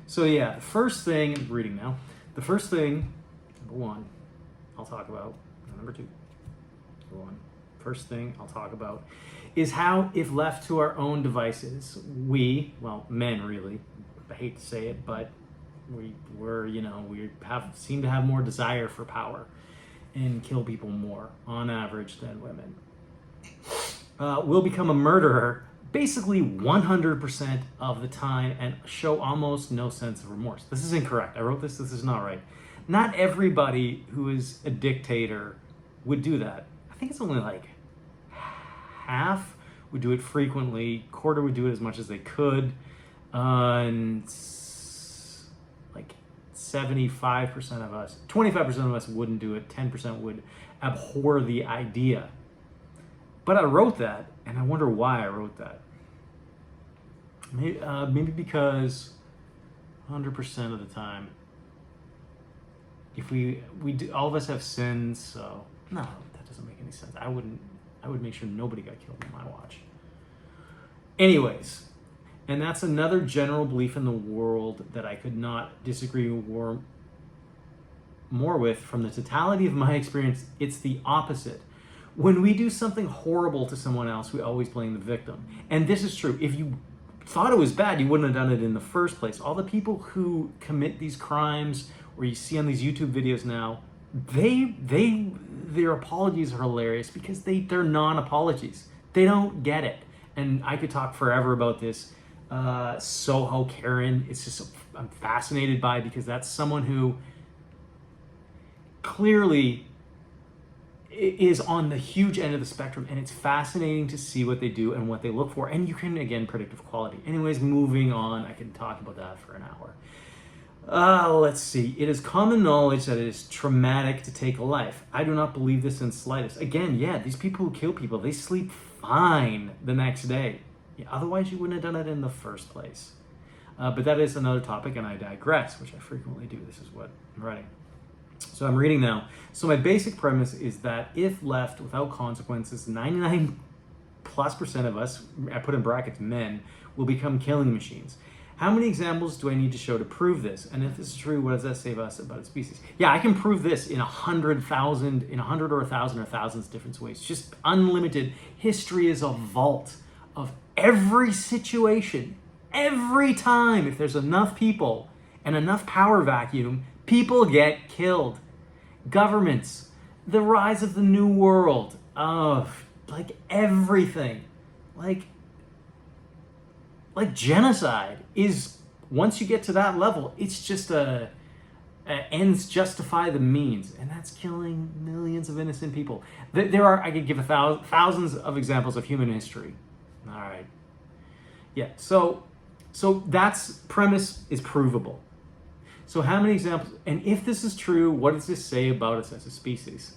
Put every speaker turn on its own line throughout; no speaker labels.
So yeah, the first thing, I'm reading now, the first thing, number one, I'll talk about, number two, number one, first thing I'll talk about is how, if left to our own devices, we, well, men really, I hate to say it, but we seem to have more desire for power and kill people more on average than women. We'll become a murderer basically 100% of the time and show almost no sense of remorse. This is incorrect. I wrote this is not right. Not everybody who is a dictator would do that. I think it's only like half would do it frequently, quarter would do it as much as they could, and like 75% of us, 25% of us wouldn't do it, 10% would abhor the idea. But I wrote that, and I wonder why I wrote that. Maybe because 100% of the time, if we do, all of us have sins, so no, that doesn't make any sense. I would make sure nobody got killed on my watch. Anyways, and that's another general belief in the world that I could not disagree more with. From the totality of my experience, it's the opposite. When we do something horrible to someone else, we always blame the victim. And this is true. If you thought it was bad, you wouldn't have done it in the first place. All the people who commit these crimes, or you see on these YouTube videos now, their apologies are hilarious because they're non-apologies. They don't get it. And I could talk forever about this. Soho Karen, it's just, I'm fascinated by, because that's someone who clearly is on the huge end of the spectrum, and it's fascinating to see what they do and what they look for, and you can, again, predict with quality. Anyways, moving on, I can talk about that for an hour. Let's see. It is common knowledge that it is traumatic to take a life. I do not believe this in the slightest. Again, yeah, these people who kill people, they sleep fine the next day. Yeah, otherwise, you wouldn't have done it in the first place. But that is another topic, and I digress, which I frequently do. This is what I'm writing. So I'm reading now. So my basic premise is that if left without consequences, 99+% of us, I put in brackets men, will become killing machines. How many examples do I need to show to prove this? And if this is true, what does that say us about a species? Yeah, I can prove this in 100,000, in 100 or 1,000 or thousands of different ways. Just unlimited. History is a vault of every situation, every time. If there's enough people and enough power vacuum, people get killed. Governments, the rise of the new world, like everything, like genocide is, once you get to that level, it's just ends justify the means, and that's killing millions of innocent people. There are, I could give thousands of examples of human history. All right, yeah. So that's premise is provable. So how many examples, and if this is true, what does this say about us as a species?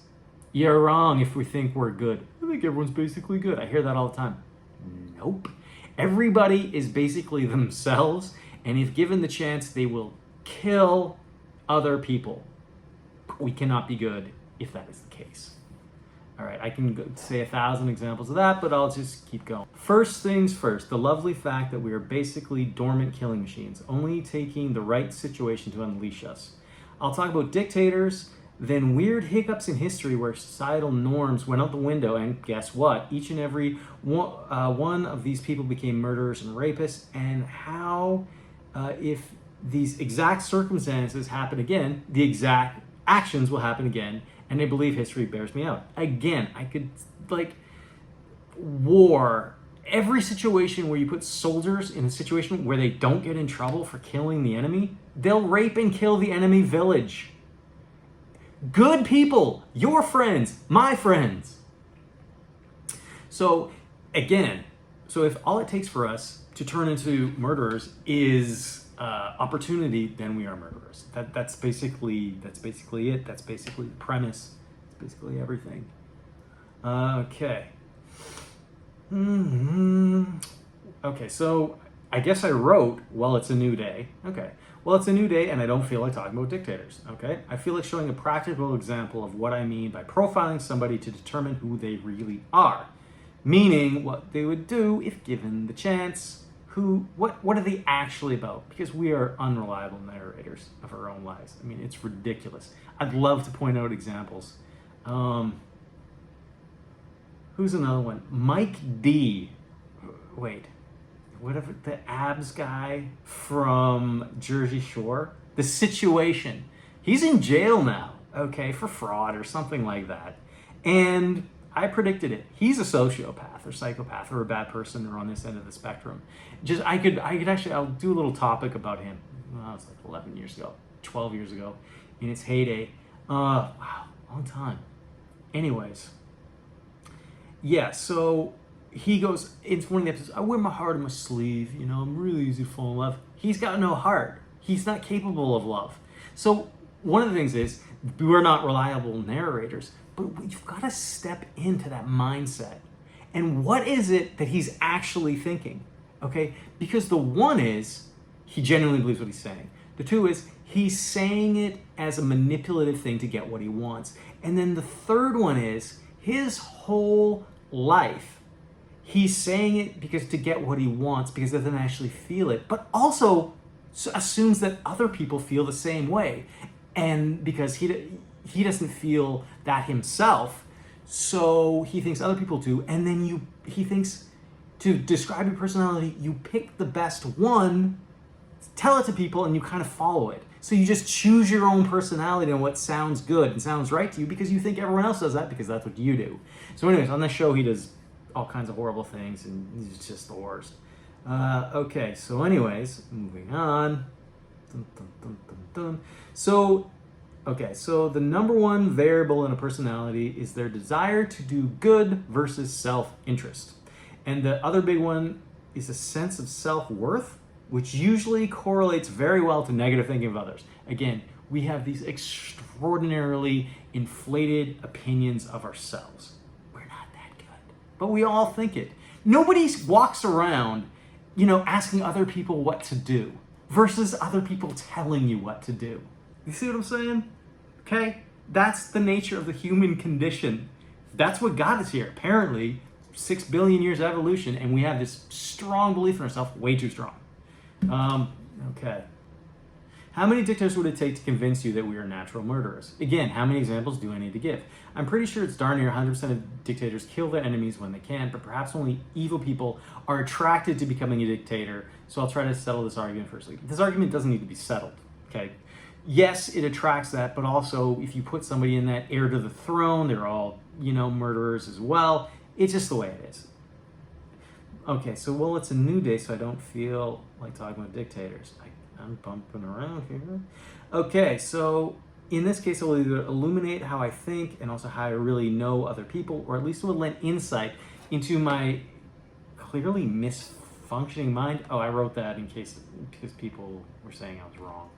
You're wrong if we think we're good. I think everyone's basically good. I hear that all the time. Nope. Everybody is basically themselves, and if given the chance, they will kill other people. We cannot be good if that is the case. All right, I can say 1,000 examples of that, but I'll just keep going. First things first, the lovely fact that we are basically dormant killing machines, only taking the right situation to unleash us. I'll talk about dictators, then weird hiccups in history where societal norms went out the window, and guess what? Each and every one of these people became murderers and rapists, and how, if these exact circumstances happen again, the exact actions will happen again, and I believe history bears me out. Again, I could, like, war, every situation where you put soldiers in a situation where they don't get in trouble for killing the enemy, they'll rape and kill the enemy village. Good people, your friends, my friends. So again, if all it takes for us to turn into murderers is opportunity, then we are murderers. That's basically it. That's basically the premise. That's basically everything. Okay. Okay, so I guess I wrote, well, it's a new day. Okay. Well, it's a new day, and I don't feel like talking about dictators, okay? I feel like showing a practical example of what I mean by profiling somebody to determine who they really are, meaning what they would do if given the chance, what are they actually about? Because we are unreliable narrators of our own lives. I mean, it's ridiculous. I'd love to point out examples. Who's another one? Mike D. Wait, whatever, the abs guy from Jersey Shore. The Situation. He's in jail now, okay, for fraud or something like that. And I predicted it. He's a sociopath or psychopath or a bad person or on this end of the spectrum. Just I could actually, I'll do a little topic about him. Well, it's like 11 years ago, 12 years ago, in its heyday. Wow, long time. Anyways, yeah. So he goes. It's one of the episodes. I wear my heart on my sleeve. You know, I'm really easy to fall in love. He's got no heart. He's not capable of love. So one of the things is we're not reliable narrators. But you've got to step into that mindset. And what is it that he's actually thinking? Okay? Because the one is, he genuinely believes what he's saying. The two is, he's saying it as a manipulative thing to get what he wants. And then the third one is, his whole life, he's saying it because to get what he wants, because he doesn't actually feel it. But also assumes that other people feel the same way. And because he doesn't feel that himself, so he thinks other people do, and then he thinks to describe your personality, you pick the best one, tell it to people, and you kind of follow it. So you just choose your own personality and what sounds good and sounds right to you because you think everyone else does that because that's what you do. So anyways, on this show he does all kinds of horrible things and he's just the worst. Okay, so anyways, moving on. Dun, dun, dun, dun, dun. So the number one variable in a personality is their desire to do good versus self-interest. And the other big one is a sense of self-worth, which usually correlates very well to negative thinking of others. Again, we have these extraordinarily inflated opinions of ourselves. We're not that good, but we all think it. Nobody walks around, asking other people what to do versus other people telling you what to do. You see what I'm saying? Okay? That's the nature of the human condition. That's what got us here. Apparently, 6 billion years of evolution, and we have this strong belief in ourselves, way too strong. Okay. How many dictators would it take to convince you that we are natural murderers? Again, how many examples do I need to give? I'm pretty sure it's darn near 100% of dictators kill their enemies when they can, but perhaps only evil people are attracted to becoming a dictator, so I'll try to settle this argument firstly. This argument doesn't need to be settled, okay? Yes, it attracts that, but also if you put somebody in that heir to the throne, they're all, murderers as well. It's just the way it is. Okay, so, well, it's a new day, so I don't feel like talking about dictators. I'm bumping around here. Okay, so in this case, I'll either illuminate how I think and also how I really know other people, or at least it will lend insight into my clearly misfunctioning mind. Oh, I wrote that because people were saying I was wrong.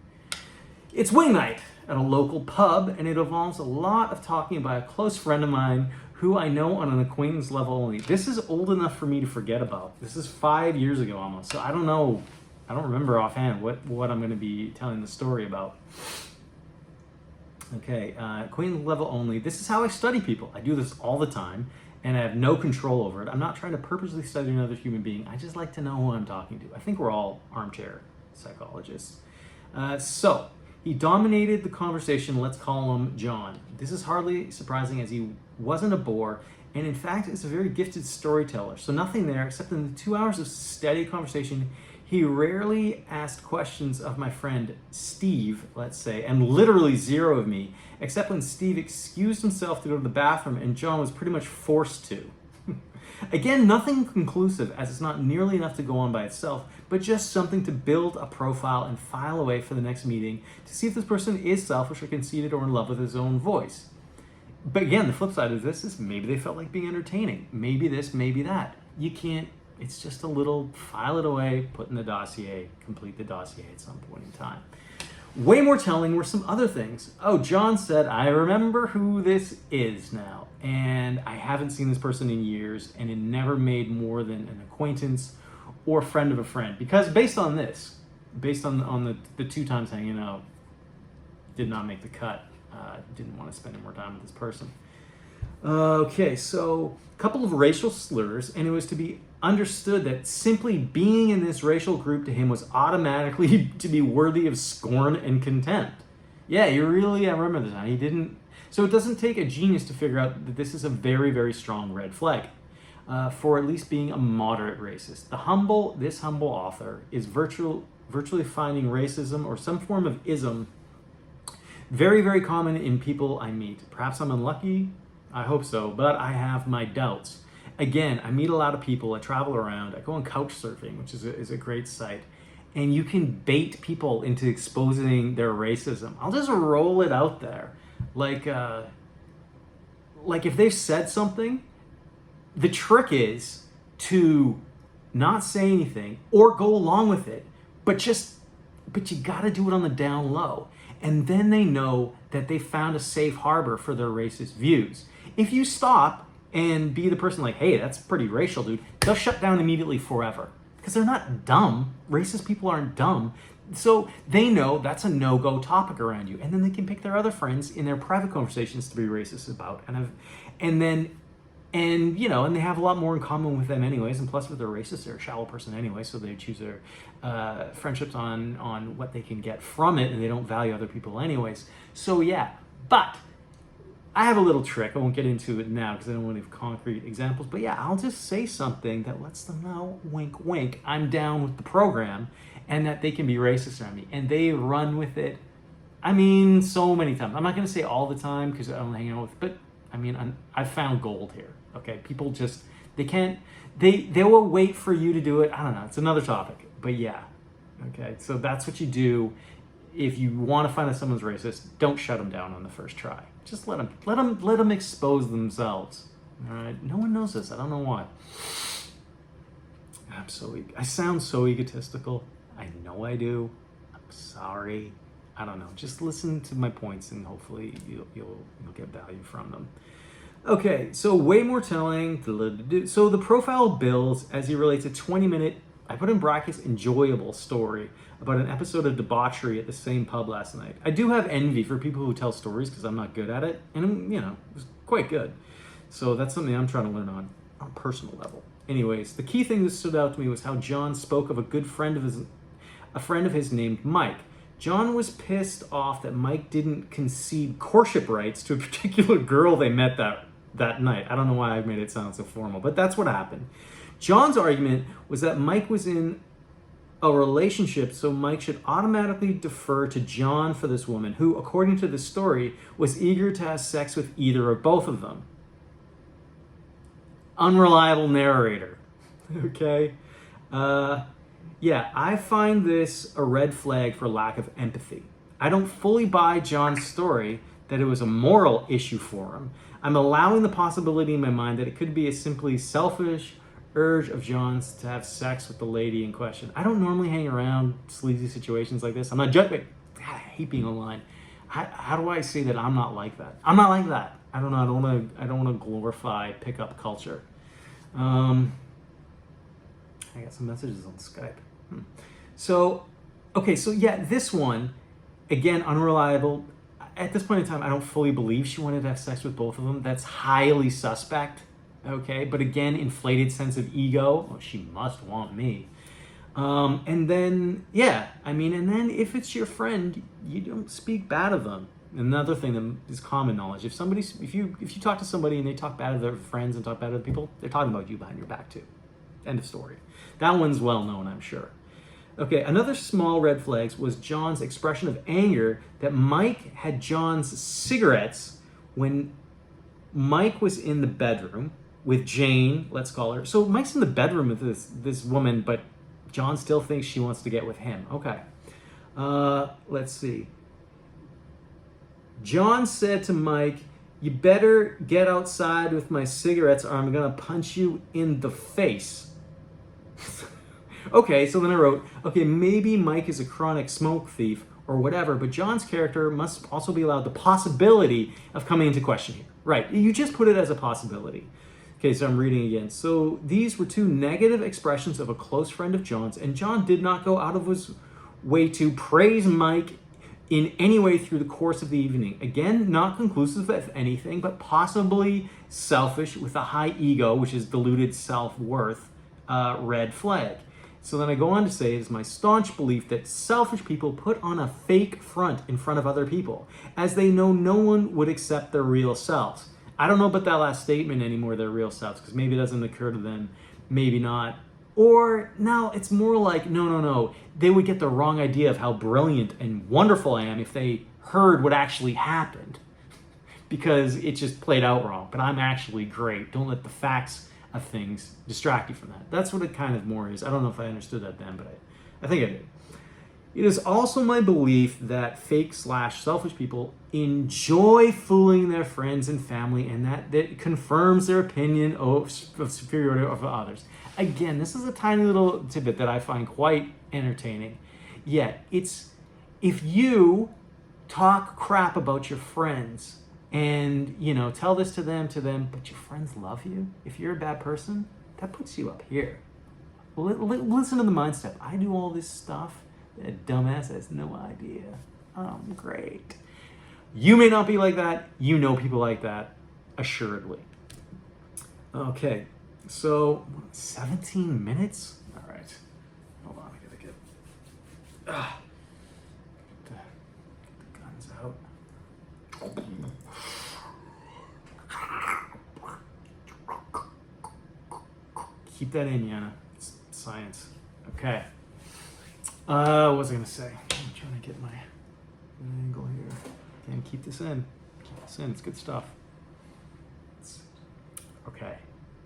It's wing night at a local pub, and it involves a lot of talking about a close friend of mine who I know on an acquaintance level only. This is old enough for me to forget about. This is 5 years ago almost, so I don't know. I don't remember offhand what I'm going to be telling the story about. Okay, acquaintance level only. This is how I study people. I do this all the time, and I have no control over it. I'm not trying to purposely study another human being. I just like to know who I'm talking to. I think we're all armchair psychologists. So, he dominated the conversation. Let's call him John. This is hardly surprising as he wasn't a bore, and in fact is a very gifted storyteller. So nothing there, except in the 2 hours of steady conversation, he rarely asked questions of my friend Steve, let's say, and literally zero of me, except when Steve excused himself to go to the bathroom and John was pretty much forced to. Again, nothing conclusive, as it's not nearly enough to go on by itself, but just something to build a profile and file away for the next meeting to see if this person is selfish or conceited or in love with his own voice. But again, the flip side of this is maybe they felt like being entertaining. Maybe this, maybe that. You can't, it's just a little file it away, put in the dossier, complete the dossier at some point in time. Way more telling were some other things. Oh, John said, I remember who this is now, and I haven't seen this person in years, and it never made more than an acquaintance or friend of a friend. Because based on this, based on the 2 times hanging out, did not make the cut. Didn't want to spend more time with this person. Okay, so a couple of racial slurs, and it was to be understood that simply being in this racial group to him was automatically to be worthy of scorn and contempt. Yeah, I remember this now. He didn't. So it doesn't take a genius to figure out that this is a very, very strong red flag for at least being a moderate racist. This humble author is virtually finding racism or some form of ism very, very common in people I meet. Perhaps I'm unlucky. I hope so, but I have my doubts. Again, I meet a lot of people. I travel around. I go on couch surfing, which is a great site. And you can bait people into exposing their racism. I'll just roll it out there. Like if they've said something, the trick is to not say anything or go along with it, but you gotta do it on the down low. And then they know that they found a safe harbor for their racist views. If you stop and be the person like, hey, that's pretty racial, dude, they'll shut down immediately forever. Because they're not dumb. Racist people aren't dumb. So they know that's a no-go topic around you. And then they can pick their other friends in their private conversations to be racist about. And they have a lot more in common with them anyways. And plus, if they're racist, they're a shallow person anyway. So they choose their friendships on what they can get from it. And they don't value other people anyways. So yeah, but I have a little trick. I won't get into it now because I don't want to give concrete examples. But yeah, I'll just say something that lets them know, wink, wink, I'm down with the program and that they can be racist around me. And they run with it, I mean, so many times. I'm not going to say all the time because I don't hang out with, but I mean, I've found gold here. Okay, people just, they will wait for you to do it. I don't know. It's another topic. But yeah, okay. So that's what you do. If you want to find that someone's racist, don't shut them down on the first try. Just let them expose themselves. All right. No one knows this. I don't know why. I sound so egotistical. I know I do. I'm sorry. I don't know. Just listen to my points, and hopefully you'll get value from them. Okay. So way more telling. So the profile builds as he relates a 20-minute. I put in brackets enjoyable story about an episode of debauchery at the same pub last night. I do have envy for people who tell stories because I'm not good at it. And, it was quite good. So that's something I'm trying to learn on a personal level. Anyways, the key thing that stood out to me was how John spoke of a friend of his named Mike. John was pissed off that Mike didn't concede courtship rights to a particular girl they met that night. I don't know why I made it sound so formal, but that's what happened. John's argument was that Mike was in a relationship, so Mike should automatically defer to John for this woman, who, according to the story, was eager to have sex with either or both of them. Unreliable narrator. Okay? Yeah, I find this a red flag for lack of empathy. I don't fully buy John's story that it was a moral issue for him. I'm allowing the possibility in my mind that it could be a simply selfish urge of John's to have sex with the lady in question. I don't normally hang around sleazy situations like this. I'm not judging. God, I hate being online. How do I say that I'm not like that? I'm not like that. I don't know. I don't want to glorify pickup culture. I got some messages on Skype. So yeah, this one, again, unreliable. At this point in time, I don't fully believe she wanted to have sex with both of them. That's highly suspect. Okay, but again, inflated sense of ego. Oh, she must want me. And then if it's your friend, you don't speak bad of them. Another thing that is common knowledge: if you talk to somebody and they talk bad of their friends and talk bad of other people, they're talking about you behind your back too. End of story. That one's well known, I'm sure. Okay, another small red flag was John's expression of anger that Mike had John's cigarettes when Mike was in the bedroom with Jane, let's call her. So Mike's in the bedroom with this woman, but John still thinks she wants to get with him. Okay. Let's see. John said to Mike, "You better get outside with my cigarettes or I'm going to punch you in the face." Okay, so then I wrote, okay, maybe Mike is a chronic smoke thief or whatever, but John's character must also be allowed the possibility of coming into question here. Right, you just put it as a possibility. Okay, so I'm reading again. So these were two negative expressions of a close friend of John's, and John did not go out of his way to praise Mike in any way through the course of the evening. Again, not conclusive of anything, but possibly selfish with a high ego, which is diluted self-worth. red flag. So then I go on to say, it is my staunch belief that selfish people put on a fake front in front of other people, as they know no one would accept their real selves. I don't know about that last statement anymore, their real selves, because maybe it doesn't occur to them, maybe not. Or, no, it's more like, no. They would get the wrong idea of how brilliant and wonderful I am if they heard what actually happened. Because it just played out wrong. But I'm actually great. Don't let the facts of things distract you from that. That's what it kind of more is. I don't know if I understood that then, but I think I did. It is also my belief that fake/selfish people enjoy fooling their friends and family, and that confirms their opinion of superiority over others. Again, this is a tiny little tidbit that I find quite entertaining. Yet, it's if you talk crap about your friends and, tell this to them, but your friends love you, if you're a bad person, that puts you up here. Listen to the mind step. I do all this stuff. That dumbass has no idea. I'm great. You may not be like that. You know people like that, assuredly. Okay, so 17 minutes? All right. Hold on, I gotta get the guns out. Keep that in, Yana. It's science. Okay. What was I gonna say? I'm trying to get my angle here. Again, keep this in. It's good stuff. Okay.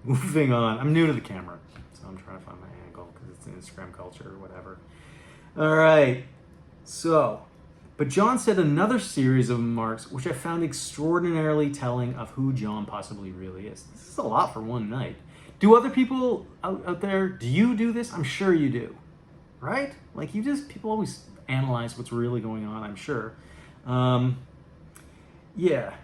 Moving on. I'm new to the camera, so I'm trying to find my angle because it's Instagram culture or whatever. All right. So, but John said another series of remarks which I found extraordinarily telling of who John possibly really is. This is a lot for one night. Do other people out there, do you do this? I'm sure you do. Right? Like people always analyze what's really going on, I'm sure. Yeah.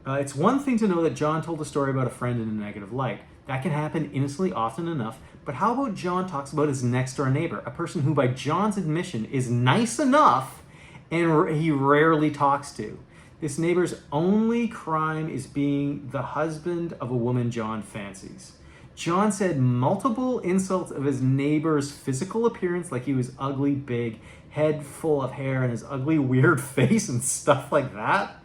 It's one thing to know that John told a story about a friend in a negative light. That can happen innocently often enough. But how about John talks about his next door neighbor, a person who by John's admission is nice enough and he rarely talks to. This neighbor's only crime is being the husband of a woman John fancies. John said multiple insults of his neighbor's physical appearance, like he was ugly, big, head full of hair, and his ugly, weird face and stuff like that.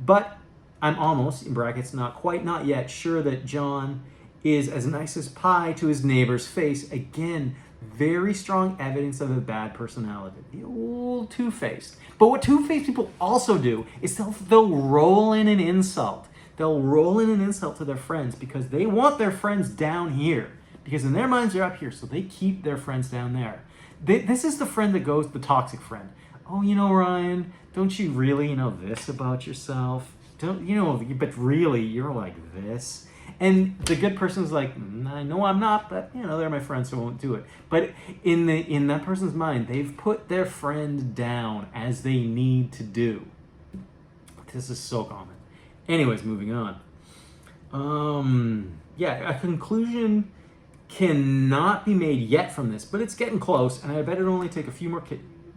But I'm almost, in brackets, not quite, not yet, sure that John is as nice as pie to his neighbor's face. Again, very strong evidence of a bad personality. The old two-faced. But what two-faced people also do is they'll roll in an insult. They'll roll in an insult to their friends because they want their friends down here. Because in their minds, they're up here, so they keep their friends down there. This is the friend that goes, the toxic friend. Oh, Ryan, don't you really know this about yourself? But really, you're like this. And the good person's like, I know I'm not, but they're my friends, so I won't do it. But in that person's mind, they've put their friend down as they need to do. This is so common. Anyways, moving on. A conclusion cannot be made yet from this, but it's getting close, and I bet it'll only take a few more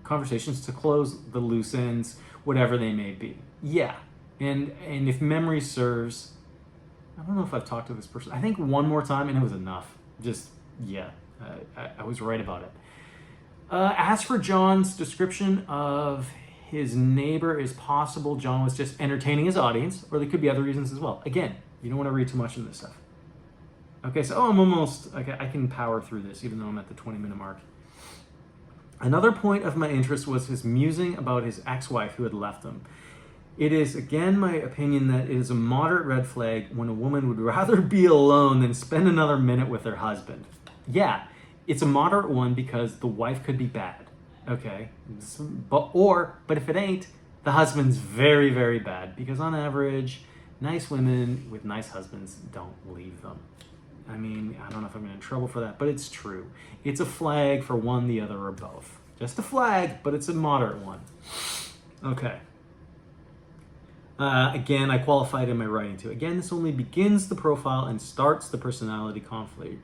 conversations to close the loose ends, whatever they may be. Yeah, and if memory serves, I don't know if I've talked to this person. I think one more time, and it was enough. I was right about it. As for John's description of his neighbor is possible, John was just entertaining his audience, or there could be other reasons as well. Again, you don't want to read too much into this stuff. Okay, so I'm almost, I can power through this, even though I'm at the 20-minute mark. Another point of my interest was his musing about his ex-wife who had left him. It is, again, my opinion that it is a moderate red flag when a woman would rather be alone than spend another minute with her husband. Yeah, it's a moderate one because the wife could be bad, okay? But if it ain't, the husband's very, very bad because on average, nice women with nice husbands don't leave them. I mean, I don't know if I'm going to get in trouble for that, but it's true. It's a flag for one, the other, or both. Just a flag, but it's a moderate one. Okay. Again, I qualified in my writing too. Again, this only begins the profile and starts the personality conflict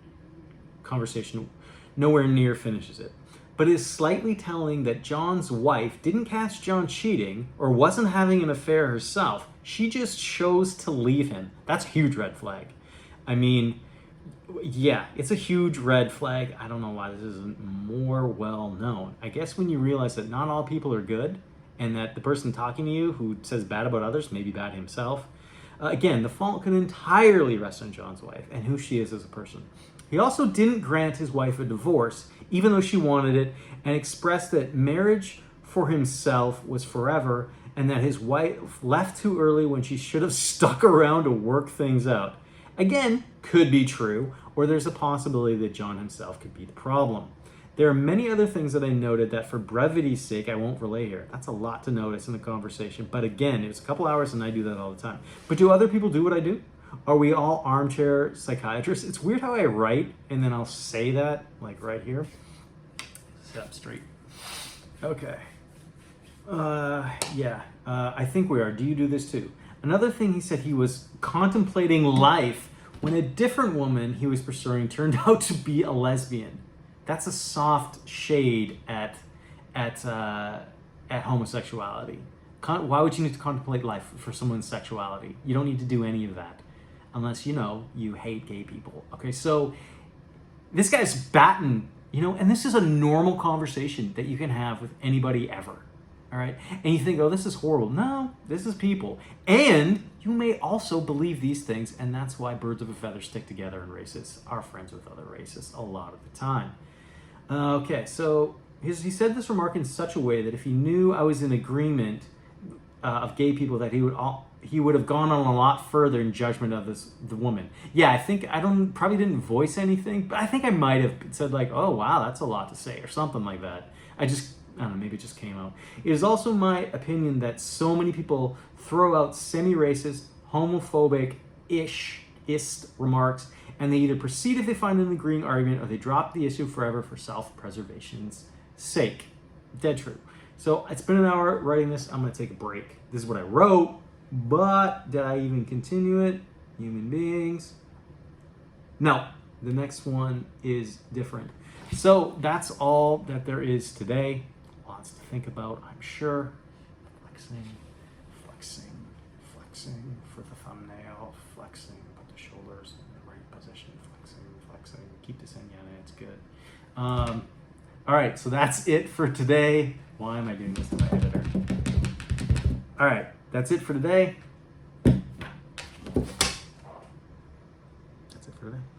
conversation. Nowhere near finishes it. But it is slightly telling that John's wife didn't catch John cheating or wasn't having an affair herself. She just chose to leave him. That's a huge red flag. I mean, Yeah, it's a huge red flag. I don't know why this isn't more well known. I guess when you realize that not all people are good, and that the person talking to you who says bad about others may be bad himself. Again, the fault could entirely rest on John's wife and who she is as a person. He also didn't grant his wife a divorce, even though she wanted it, and expressed that marriage for himself was forever, and that his wife left too early when she should have stuck around to work things out. Again, could be true, or there's a possibility that John himself could be the problem. There are many other things that I noted that for brevity's sake I won't relay here. That's a lot to notice in the conversation. But again, it was a couple hours and I do that all the time. But do other people do what I do? Are we all armchair psychiatrists? It's weird how I write and then I'll say that, like right here. Sit up straight. Okay. I think we are. Do you do this too? Another thing he said, he was contemplating life when a different woman he was pursuing turned out to be a lesbian. That's a soft shade at homosexuality. Why would you need to contemplate life for someone's sexuality? You don't need to do any of that unless, you hate gay people. Okay, so this guy's batting, and this is a normal conversation that you can have with anybody ever. All right, and you think, oh, this is horrible. No, this is people. And you may also believe these things, and that's why birds of a feather stick together, and racists are friends with other racists a lot of the time. Okay, so he said this remark in such a way that if he knew I was in agreement of gay people, that he would have gone on a lot further in judgment of the woman. Yeah, I probably didn't voice anything, but I think I might have said like, oh wow, that's a lot to say, or something like that. I don't know, maybe it just came out. It is also my opinion that so many people throw out semi-racist, homophobic-ist remarks, and they either proceed if they find an agreeing argument, or they drop the issue forever for self-preservation's sake. Dead true. So it's been an hour writing this. I'm going to take a break. This is what I wrote, but did I even continue it? Human beings. No, the next one is different. So that's all that there is today. Lots to think about, I'm sure. Flexing for the thumbnail. Flexing, put the shoulders in the right position. Flexing. Keep this in, it's good. All right, so that's it for today. Why am I doing this to my editor? All right, that's it for today.